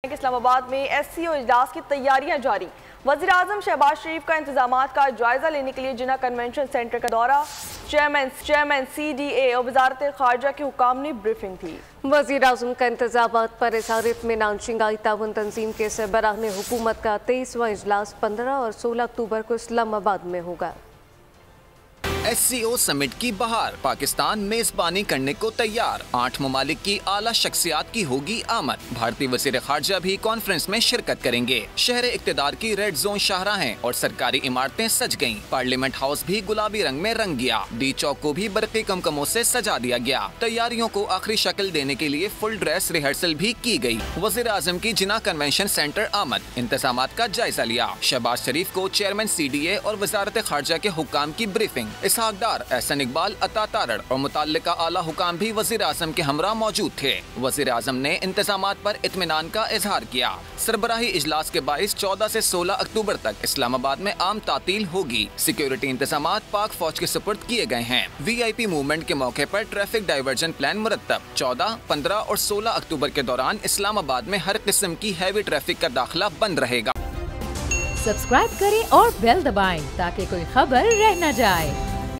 इस्लामाबाद में SCO इजलास की तैयारियां जारी। वज़ीर-ए-आज़म शहबाज शरीफ का इंतजामात का जायजा लेने के लिए जिन्ना कन्वेंशन सेंटर का दौरा। चेयरमैन CDA और वज़ारत ख़ारजा के हुकाम ने ब्रीफिंग थी। वज़ीर-ए-आज़म का इंतजामात पर इज़हार इत्मीनान शंघाई ताउन तंजीम के सरबराह हुकूमत का 23वां इजलास 15 और 16 अक्टूबर को इस्लामाबाद में होगा। SCO समिट की बहार, पाकिस्तान मेजबानी करने को तैयार। 8 ममालिक की आला शख्सियात की होगी आमद। भारतीय वज़ीर ख़ारजा भी कॉन्फ्रेंस में शिरकत करेंगे। शहर इक़्तिदार की रेड जोन शाहराहें और सरकारी इमारतें सज गयीं। पार्लियामेंट हाउस भी गुलाबी रंग में रंग गया। डी चौक को भी बरक़ी कमकमों से सजा दिया गया। तैयारियों को आखिरी शक्ल देने के लिए फुल ड्रेस रिहर्सल भी की गयी। वज़ीर-ए-आज़म की जिन्ना कन्वेंशन सेंटर आमद, इंतजामात का जायजा लिया। शहबाज शरीफ को चेयरमैन CDA और वज़ारत ख़ारजा के हुक्काम की ब्रीफिंग। इसहाक़दार, एहसन इकबाल, अता तारड़ और मुताल्लिका आला हुकाम भी वज़ीर-ए-आज़म के हमरा मौजूद थे। वज़ीर-ए-आज़म ने इंतजामात पर इत्मीनान का इजहार किया। सरबराही इजलास के बाइस 14 से 16 अक्टूबर तक इस्लामाबाद में आम तातील होगी। सिक्योरिटी इंतजामात पाक फौज के सुपुर्द किए गए हैं। VIP मूवमेंट के मौके पर ट्रैफिक डाइवर्जन प्लान मुरत्तब। 14, 15 और 16 अक्टूबर के दौरान इस्लामाबाद में हर किस्म की हैवी ट्रैफिक का दाखिला बंद रहेगा। सब्सक्राइब करें और बेल दबाएं ताकि कोई खबर रह न जाए।